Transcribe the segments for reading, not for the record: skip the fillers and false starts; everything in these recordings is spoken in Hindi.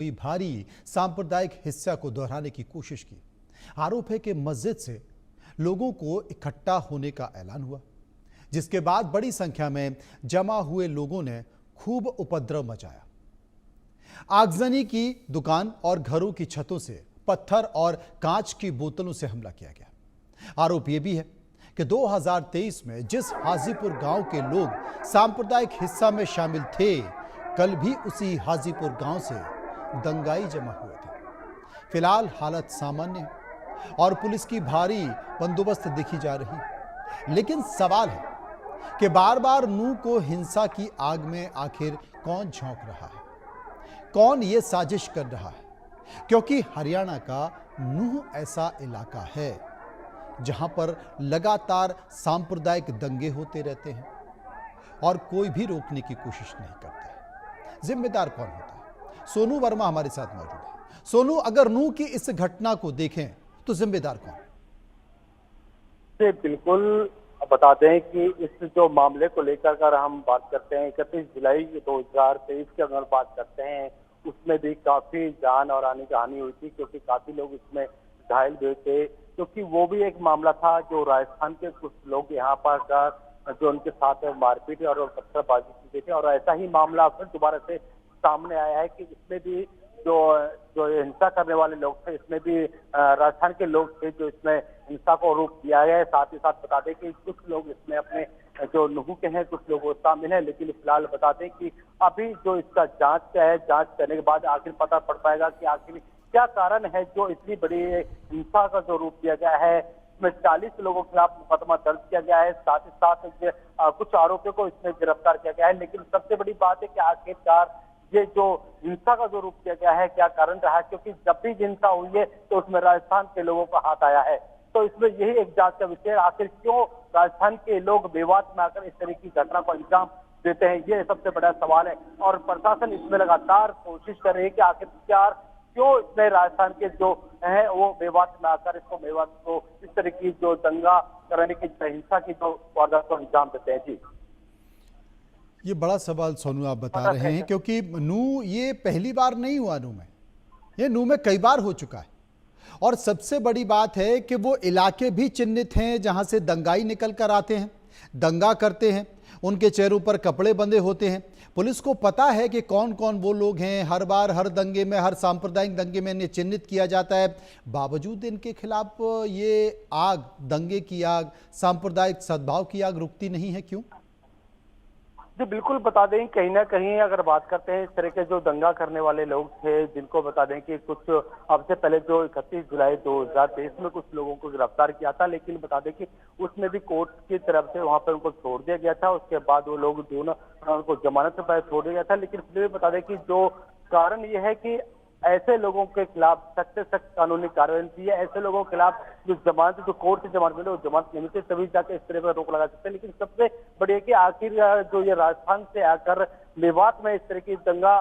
कोई भारी सांप्रदायिक हिस्सा को दोहराने की कोशिश की। आरोप है कि मस्जिद से लोगों को इकट्ठा होने का ऐलान हुआ, जिसके बाद बड़ी संख्या में जमा हुए लोगों ने खूब उपद्रव मचाया। आगजनी की दुकान और घरों की छतों से पत्थर और कांच की बोतलों से हमला किया गया। आरोप यह भी है कि 2023 में जिस हाजीपुर गांव के लोग सांप्रदायिक हिस्सा में शामिल थे, कल भी उसी हाजीपुर गांव से दंगाई जमा हुए थे। फिलहाल हालत सामान्य है और पुलिस की भारी बंदोबस्त दिखी जा रही है। लेकिन सवाल है कि बार बार नूह को हिंसा की आग में आखिर कौन झोंक रहा है, कौन ये साजिश कर रहा है? क्योंकि हरियाणा का नूह ऐसा इलाका है जहां पर लगातार सांप्रदायिक दंगे होते रहते हैं और कोई भी रोकने की कोशिश नहीं करता है। जिम्मेदार कौन होता है? सोनू वर्मा हमारे साथ मौजूद है। सोनू, अगर नूह की इस घटना को देखें तो जिम्मेदार कौन? बिल्कुल बता दें कि इस जो मामले को लेकर अगर हम बात करते हैं 31 जुलाई 2023 की अगर बात करते हैं, उसमें भी काफी जान और आने की हानि हुई थी, क्योंकि काफी लोग इसमें घायल हुए थे। क्योंकि वो भी एक मामला था जो राजस्थान के कुछ लोग यहाँ पर जो उनके साथ मारपीट और पत्थरबाजी की गई थी, और ऐसा ही मामला फिर दोबारा से सामने आया है कि इसमें भी जो जो हिंसा करने वाले लोग थे, इसमें भी राजस्थान के लोग थे जो इसमें हिंसा को रूप दिया गया है। साथ ही साथ बता दें कि कुछ लोग इसमें अपने जो नूह के हैं, कुछ लोग शामिल हैं। लेकिन फिलहाल बता दें कि अभी जो इसका जांच क्या है, जांच करने के बाद आखिर पता पड़ पाएगा कि आखिर क्या कारण है जो इतनी बड़ी हिंसा का जो रूप दिया गया है। इसमें 40 लोगों के खिलाफ मुकदमा दर्ज किया गया है। साथ ही साथ कुछ आरोपियों को इसमें गिरफ्तार किया गया है। लेकिन सबसे बड़ी बात है कि आखिरकार ये जो हिंसा का जो रूप दिया गया है, क्या कारण रहा है? क्योंकि जब भी हिंसा हुई है तो उसमें राजस्थान के लोगों का हाथ आया है। तो इसमें यही एक जांच का विषय है, आखिर क्यों राजस्थान के लोग विवाद में आकर इस तरह की घटना को अंजाम देते हैं, ये सबसे बड़ा सवाल है। और प्रशासन इसमें लगातार कोशिश कर रही है कि आखिरकार क्यों इसमें राजस्थान के जो है वो विवाद में आकर इसको विवाद को इस तरह की जो दंगा करने की हिंसा की जो वारदात को अंजाम देते हैं। जी, ये बड़ा सवाल सोनू आप बता रहे हैं, क्योंकि नूह ये पहली बार नहीं हुआ। नूह में ये नूह में कई बार हो चुका है। और सबसे बड़ी बात है कि वो इलाके भी चिन्हित हैं जहां से दंगाई निकल कर आते हैं, दंगा करते हैं, उनके चेहरों पर कपड़े बंधे होते हैं। पुलिस को पता है कि कौन कौन वो लोग हैं। हर बार हर दंगे में, हर सांप्रदायिक दंगे में इन्हें चिन्हित किया जाता है। बावजूद इनके खिलाफ ये आग, दंगे की आग, सांप्रदायिक सद्भाव की आग रुकती नहीं है, क्यों? जी बिल्कुल, बता दें कहीं ना कहीं अगर बात करते हैं इस तरह के जो दंगा करने वाले लोग थे, जिनको बता दें कि कुछ अब से पहले जो 31 जुलाई 2023 में कुछ लोगों को गिरफ्तार किया था। लेकिन बता दें कि उसमें भी कोर्ट की तरफ से वहां पर उनको छोड़ दिया गया था। उसके बाद वो लोग दोनों उनको जमानत पर छोड़ दिया गया था। लेकिन फिर भी बता दें कि जो कारण ये है कि ऐसे लोगों के खिलाफ सख्त से सख्त कानूनी कार्रवाई की है। ऐसे लोगों के खिलाफ जो जमानत, जो कोर्ट से जमानत मिले, वो जमानत नहीं मिलती, तभी जाके इस तरह पर रोक लगा सकते हैं। लेकिन सबसे बड़ी है कि आखिर जो ये राजस्थान से आकर मेवात में इस तरह की दंगा,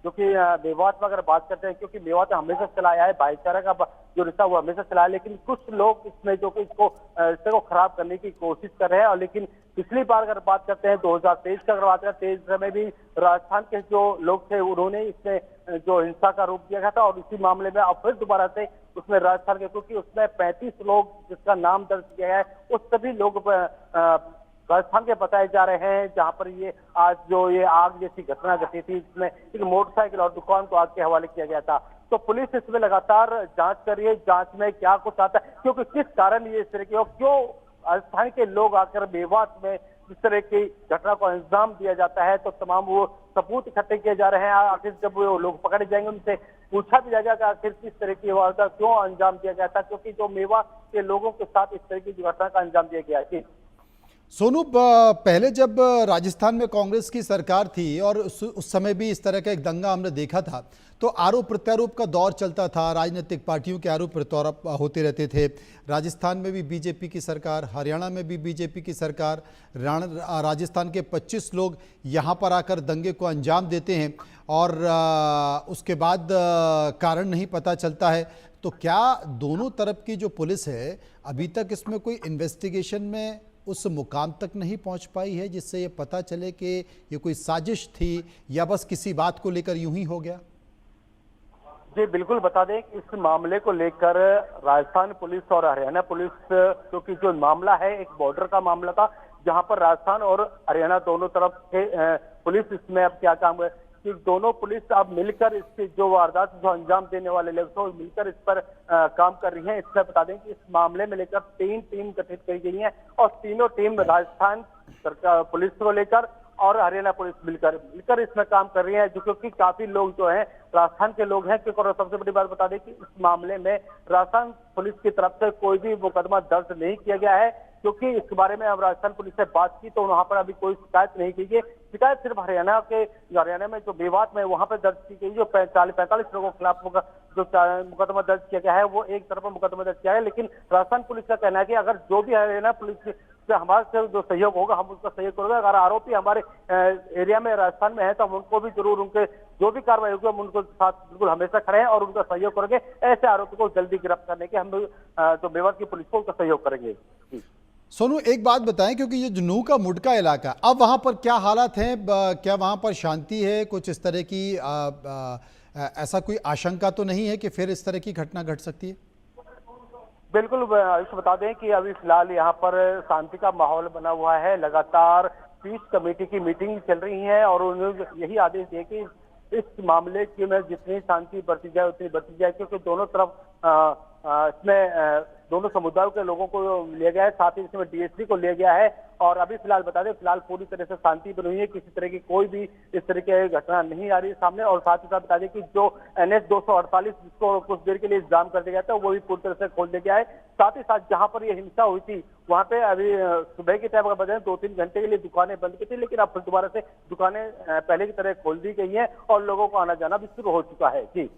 जो कि मेवात में अगर बात करते हैं, क्योंकि मेवात हमेशा चला आया है, भाईचारा का जो रिश्ता वो हमेशा चला है। लेकिन कुछ लोग इसमें जो कि इसको खराब करने की कोशिश कर रहे हैं। और लेकिन पिछली बार अगर बात करते हैं 2023 का, अगर बात करें 23 समय भी राजस्थान के जो लोग थे उन्होंने इसमें जो हिंसा का रूप दिया गया था। और इसी मामले में अब फिर दोबारा से उसमें राजस्थान के, क्योंकि उसमें 35 लोग जिसका नाम दर्ज किया गया है, उस सभी लोग राजस्थान के बताए जा रहे हैं, जहां पर ये आज जो ये आग जैसी घटना घटी थी, इसमें एक मोटरसाइकिल और दुकान को आग के हवाले किया गया था। तो पुलिस इसमें लगातार जांच कर रही है, जांच में क्या कुछ आता है, क्योंकि किस कारण ये इस तरह की, और क्यों राजस्थान के लोग आकर मेवात में इस तरह की घटना को अंजाम दिया जाता है। तो तमाम वो सबूत इकट्ठे किए जा रहे हैं। आखिर जब वो लोग पकड़े जाएंगे, उनसे पूछा भी जाएगा कि आखिर किस तरह की वारदात क्यों अंजाम दिया गया था, क्योंकि जो मेवात के लोगों के साथ इस तरह की घटना का अंजाम दिया गया है। सोनू, पहले जब राजस्थान में कांग्रेस की सरकार थी और उस समय भी इस तरह का एक दंगा हमने देखा था, तो आरोप प्रत्यारोप का दौर चलता था, राजनीतिक पार्टियों के आरोप प्रत्यारोप होते रहते थे। राजस्थान में भी बीजेपी की सरकार, हरियाणा में भी बीजेपी की सरकार, राजस्थान के 25 लोग यहाँ पर आकर दंगे को अंजाम देते हैं और उसके बाद कारण नहीं पता चलता है। तो क्या दोनों तरफ की जो पुलिस है अभी तक इसमें कोई इन्वेस्टिगेशन में उस मुकाम तक नहीं पहुंच पाई है जिससे ये पता चले कि ये कोई साजिश थी या बस किसी बात को लेकर यूं ही हो गया? जी बिल्कुल बता दें कि इस मामले को लेकर राजस्थान पुलिस और हरियाणा पुलिस, क्योंकि जो मामला है एक बॉर्डर का मामला था जहां पर राजस्थान और हरियाणा दोनों तरफ से पुलिस इसमें अब क्या काम है कि दोनों पुलिस अब मिलकर इसके जो वारदात जो अंजाम देने वाले लोग थे मिलकर इस पर काम कर रही हैं। इसमें बता दें कि इस मामले में लेकर 3 टीम गठित की गई है और तीनों टीम राजस्थान सरकार पुलिस को लेकर और हरियाणा पुलिस मिलकर इसमें काम कर रही है, जो क्योंकि काफी लोग जो हैं राजस्थान के लोग हैं। क्योंकि और सबसे बड़ी बात बता दें कि इस मामले में राजस्थान पुलिस की तरफ से कोई भी मुकदमा दर्ज नहीं किया गया है, क्योंकि इस बारे में अब राजस्थान पुलिस से बात की तो वहां पर अभी कोई शिकायत नहीं की गई। शिकायत सिर्फ हरियाणा में जो मेवात में वहां पर दर्ज की गई, जो 45 लोगों के खिलाफ जो मुकदमा दर्ज किया गया है वो एक तरफ मुकदमा दर्ज किया है। लेकिन राजस्थान पुलिस का कहना है कि अगर जो भी हरियाणा पुलिस से हमारे से जो सहयोग होगा हम उसका सहयोग करेंगे। अगर आरोपी हमारे एरिया में राजस्थान में है तो हम उनको भी जरूर उनके जो भी कार्रवाई होगी हम उनको साथ बिल्कुल हमेशा खड़े हैं और उनका सहयोग करेंगे। ऐसे आरोपी को जल्दी गिरफ्तार करने के हम जो मेवात की पुलिस को उनका सहयोग करेंगे। सोनू, एक बात बताएं, क्योंकि ये जुनू का मुडका इलाका, अब वहां पर क्या हालात हैं? क्या वहां पर शांति है? कुछ इस तरह की ऐसा कोई आशंका तो नहीं है कि फिर इस तरह की घटना घट सकती है? बिल्कुल बता दें कि अभी फिलहाल यहाँ पर शांति का माहौल बना हुआ है। लगातार पीस कमेटी की मीटिंग चल रही है और उन्होंने यही आदेश दिए कि इस मामले की में जितनी शांति बरती जाए उतनी बरती जाए, क्योंकि दोनों तरफ इसमें दोनों समुदायों के लोगों को लिया गया है, साथ ही इसमें डीएसपी को लिया गया है। और अभी फिलहाल बता दें फिलहाल पूरी तरह से शांति बनी हुई है, किसी तरह की कोई भी इस तरह की घटना नहीं आ रही है सामने। और साथ ही साथ बता दें कि जो NH 248 जिसको कुछ देर के लिए जाम कर दिया गया था वो भी पूरी तरह से खोल दिया गया है। साथ ही साथ जहां पर ये हिंसा हुई थी वहां पे अभी सुबह के टाइम अगर बताएं 2-3 घंटे के लिए दुकानें बंद की थी, लेकिन अब फिर दोबारा से दुकानें पहले की तरह खोल दी गई है और लोगों को आना जाना भी शुरू हो चुका है। जी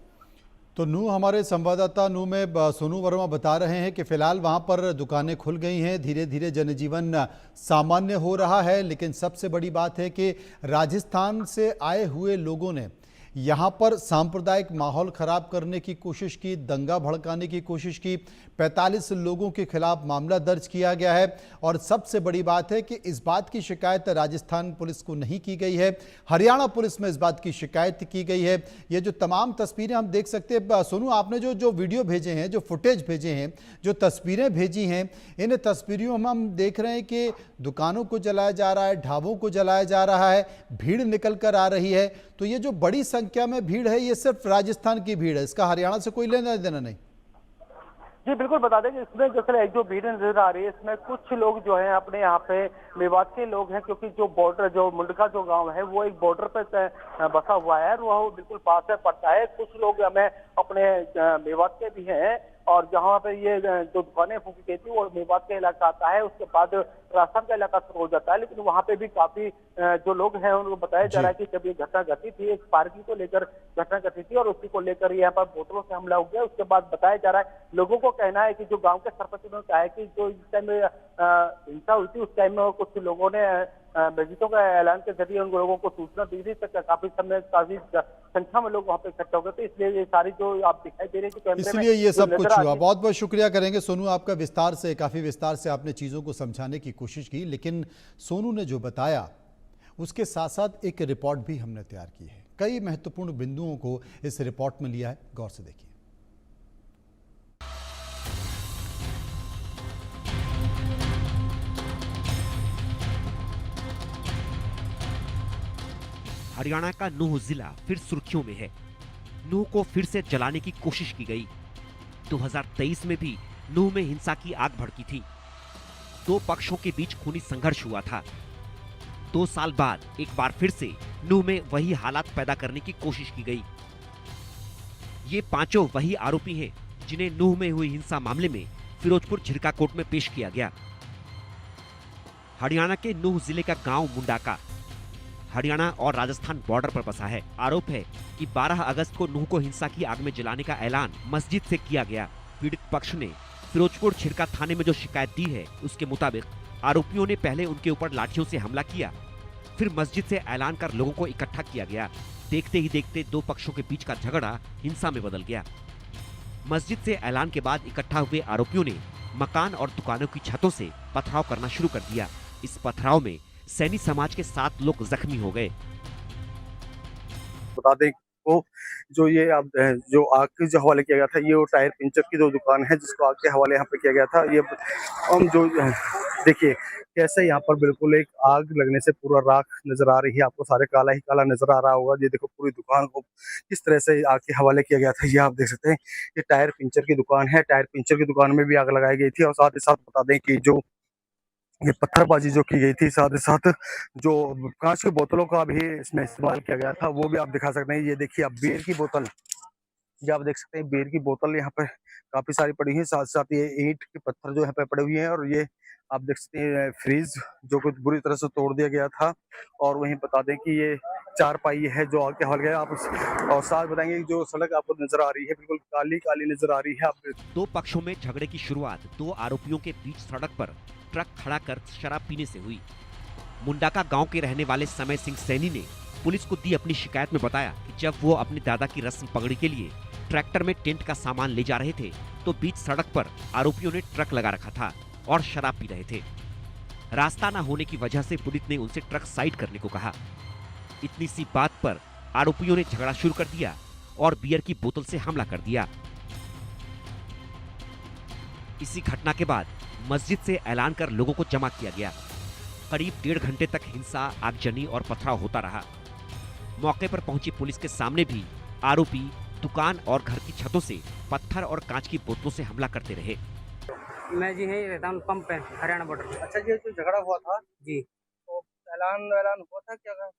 तो नू, हमारे संवाददाता नू में सोनू वर्मा बता रहे हैं कि फिलहाल वहां पर दुकानें खुल गई हैं, धीरे धीरे जनजीवन सामान्य हो रहा है। लेकिन सबसे बड़ी बात है कि राजस्थान से आए हुए लोगों ने यहां पर सांप्रदायिक माहौल खराब करने की कोशिश की, दंगा भड़काने की कोशिश की। 45 लोगों के खिलाफ मामला दर्ज किया गया है और सबसे बड़ी बात है कि इस बात की शिकायत राजस्थान पुलिस को नहीं की गई है, हरियाणा पुलिस में इस बात की शिकायत की गई है। ये जो तमाम तस्वीरें हम देख सकते हैं, सोनू आपने जो वीडियो भेजे हैं, जो फुटेज भेजे हैं, जो तस्वीरें भेजी हैं, इन तस्वीरों में हम देख रहे हैं कि दुकानों को जलाया जा रहा है, ढाबों को जलाया जा रहा है, भीड़ निकल कर आ रही है। तो ये जो बड़ी संख्या में भीड़ है ये सिर्फ राजस्थान की भीड़ है, इसका हरियाणा से कोई लेना देना नहीं। जी बिल्कुल बता दें कि इसमें जैसे जो भीड़ नजर आ रही है इसमें कुछ लोग जो हैं अपने यहाँ पे मेवात के लोग हैं, क्योंकि जो बॉर्डर जो मुंडका जो गांव है वो एक बॉर्डर पे बसा हुआ है, वो बिल्कुल पास में पड़ता है। कुछ लोग हमें अपने मेवात के भी हैं और जहाँ पे ये जो दुकानें फूकी गई थी वो मेवात का इलाका आता है, उसके बाद राजस्थान का इलाका शुरू हो जाता है। लेकिन वहाँ पे भी काफी जो लोग हैं उनको बताया जा रहा है कि जब ये घटना घटी थी एक पार्किंग को लेकर घटना घटी थी और उसी को लेकर यहाँ पर बोतलों से हमला हो गया। उसके बाद बताया जा रहा है, लोगों को कहना है कि जो गाँव के सरपंच ने कहा है कि जो इस टाइम हिंसा हुई थी उस टाइम में कुछ लोगों ने मस्जिदों का ऐलान के जरिए उन लोगों को सूचना दी थी, तक काफी संख्या में लोग वहाँ पे इकट्ठा हो गए थे। इसलिए ये सारी जो आप दिखाई दे रहे हैं इसलिए ये सब कुछ हुआ। बहुत बहुत शुक्रिया करेंगे सोनू, आपका काफी विस्तार से आपने चीजों को समझाने की कोशिश की। लेकिन सोनू ने जो बताया उसके साथ साथ एक रिपोर्ट भी हमने तैयार की है, कई महत्वपूर्ण बिंदुओं को इस रिपोर्ट में लिया है, गौर से देखिए। हरियाणा का नूह जिला फिर सुर्खियों में है। नूह को फिर से जलाने की कोशिश की गई। 2023 में भी नूह में हिंसा की आग भड़की थी। दो पक्षों के बीच खूनी संघर्ष हुआ था। 2 साल बाद एक बार फिर से नूह में वही हालात पैदा करने की कोशिश की गई। ये पांचों वही आरोपी हैं जिन्हें नूह में हुई हिंसा मामले में फिरोजपुर झिरका कोर्ट में पेश किया गया। हरियाणा के नूह जिले का गांव मुंडाका हरियाणा और राजस्थान बॉर्डर पर बसा है। आरोप है कि 12 अगस्त को नूह को हिंसा की आग में जलाने का ऐलान मस्जिद से किया गया। पीड़ित पक्ष ने फिरोजपुर झिरका थाने में जो शिकायत दी है उसके मुताबिक आरोपियों ने पहले उनके ऊपर लाठियों से हमला किया, फिर मस्जिद से ऐलान कर लोगों को इकट्ठा किया गया। देखते ही देखते दो पक्षों के बीच का झगड़ा हिंसा में बदल गया। मस्जिद से ऐलान के बाद इकट्ठा हुए आरोपियों ने मकान और दुकानों की छतों से पथराव करना शुरू कर दिया। इस पथराव में सैनी समाज के 7 लोग जख्मी हो गए। बता दें आपको जो ये आप जो आग के जो हवाले किया गया था, ये वो टायर पंचर की जो दुकान है जिसको आग के हवाले यहाँ पे किया गया था। ये हम जो देखिए कैसे यहाँ पर बिल्कुल एक आग लगने से पूरा राख नजर आ रही है, आपको सारे काला ही काला नजर आ रहा होगा। ये देखो पूरी दुकान को किस तरह से आग के हवाले किया गया था, ये आप देख सकते हैं। ये टायर पंचर की दुकान है, टायर पंचर की दुकान में भी आग लगाई गई थी। और साथ ही साथ बता दें कि जो ये पत्थरबाजी जो की गई थी, साथ ही साथ जो कांच की बोतलों का भी इसमें इस्तेमाल किया गया था, वो भी आप दिखा सकते हैं। ये देखिए आप बियर की बोतल, ये आप देख सकते हैं बियर की बोतल यहाँ पे काफी सारी पड़ी है। साथ साथ ये ईंट के पत्थर जो यहाँ पे पड़े हुए हैं, और ये आप देख सकते हैं फ्रिज जो कुछ बुरी तरह से तोड़ दिया गया था। और वहीं बता दें कि ये चारपाई है जो आग के हवाले गया। आप और साथ बताएंगे कि जो सड़क आपको नजर आ रही है बिल्कुल काली काली नजर आ रही है। आप दो पक्षों में झगड़े की शुरुआत दो आरोपियों के बीच सड़क पर ट्रक खड़ा कर शराब पीने से हुई। मुंडाका गांव के रहने वाले समय सिंह सैनी ने पुलिस को दी अपनी शिकायत में बताया कि जब वो अपने दादा की रस्म पगड़ी के लिए ट्रैक्टर में टेंट का सामान ले जा रहे थे तो बीच सड़क पर आरोपियों ने ट्रक लगा रखा था और शराब पी रहे थे। रास्ता न होने की वजह से पुलिस ने उनसे ट्रक साइड करने को कहा। इतनी सी बात पर आरोपियों ने झगड़ा शुरू कर दिया और बियर की बोतल से हमला कर दिया। इसी घटना के बाद मस्जिद से ऐलान कर लोगों को जमा किया गया। करीब 1.5 घंटे तक हिंसा, आगजनी और पथराव होता रहा। मौके पर पहुंची पुलिस के सामने भी आरोपी दुकान और घर की छतों से पत्थर और कांच की बोतलों से हमला करते रहे। मैं जी है रहता हूँ पंप पे, हरियाणा बॉर्डर। अच्छा, ये जो झगड़ा हुआ था जी तो ऐलान हुआ था क्या?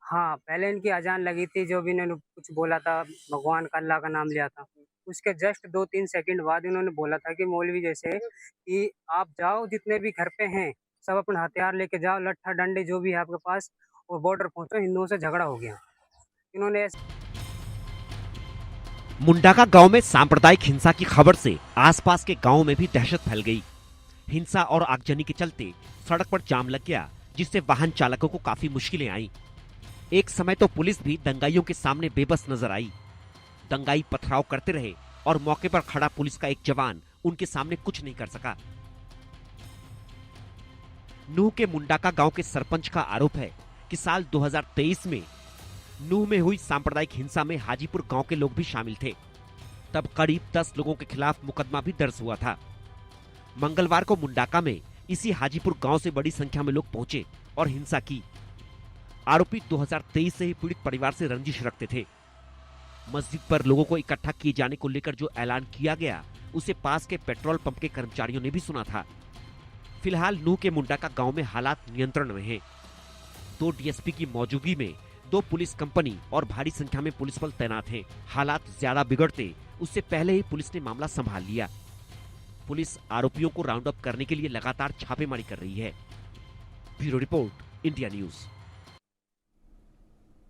हाँ, पहले इनकी अजान लगी थी, जो भी इन्होंने कुछ बोला था, भगवान का, अल्लाह का नाम लिया था। उसके जस्ट 2-3 सेकंड बाद इन्होंने बोला था कि मौलवी जैसे कि आप जाओ, जितने भी घर पे हैं सब अपना हथियार लेके जाओ, लट्ठा डंडे जो भी है आपके पास, और बॉर्डर पहुंचो, हिंदुओं से झगड़ा हो गया। इन्होंने मुंडाका गांव में सांप्रदायिक हिंसा की खबर से आसपास के गांवों में भी दहशत फैल गई। हिंसा और आगजनी के चलते सड़क पर जाम लग गया, जिससे वाहन चालकों को काफी मुश्किलें आईं। एक समय तो पुलिस भी दंगाइयों के सामने बेबस नजर आई। दंगाई पथराव करते रहे और मौके पर खड़ा पुलिस का एक जवान उनके सामने कुछ नहीं कर सका। नूह के मुंडाका गांव के सरपंच का आरोप है कि साल 2023 में नूह में हुई सांप्रदायिक हिंसा में हाजीपुर गांव के लोग भी शामिल थे। तब करीब 10 लोगों के खिलाफ मुकदमा भी दर्ज हुआ था। मंगलवार को मुंडाका में इसी हाजीपुर गांव से बड़ी संख्या में लोग पहुंचे और हिंसा की। आरोपी 2023 से ही पीड़ित परिवार से रंजिश रखते थे। मस्जिद पर लोगों को इकट्ठा किए जाने को लेकर जो ऐलान किया गया, उसे पास के पेट्रोल पंप के कर्मचारियों ने भी सुना था। फिलहाल नूह के मुंडाका गांव में हालात नियंत्रण में हैं। 2 डीएसपी की मौजूदगी में 2 पुलिस कंपनी और भारी संख्या में पुलिस बल तैनात हैं। हालात ज्यादा बिगड़ते उससे पहले ही पुलिस ने मामला संभाल लिया। पुलिस आरोपियों को राउंड अप करने के लिए लगातार छापेमारी कर रही है। Bureau report, India news.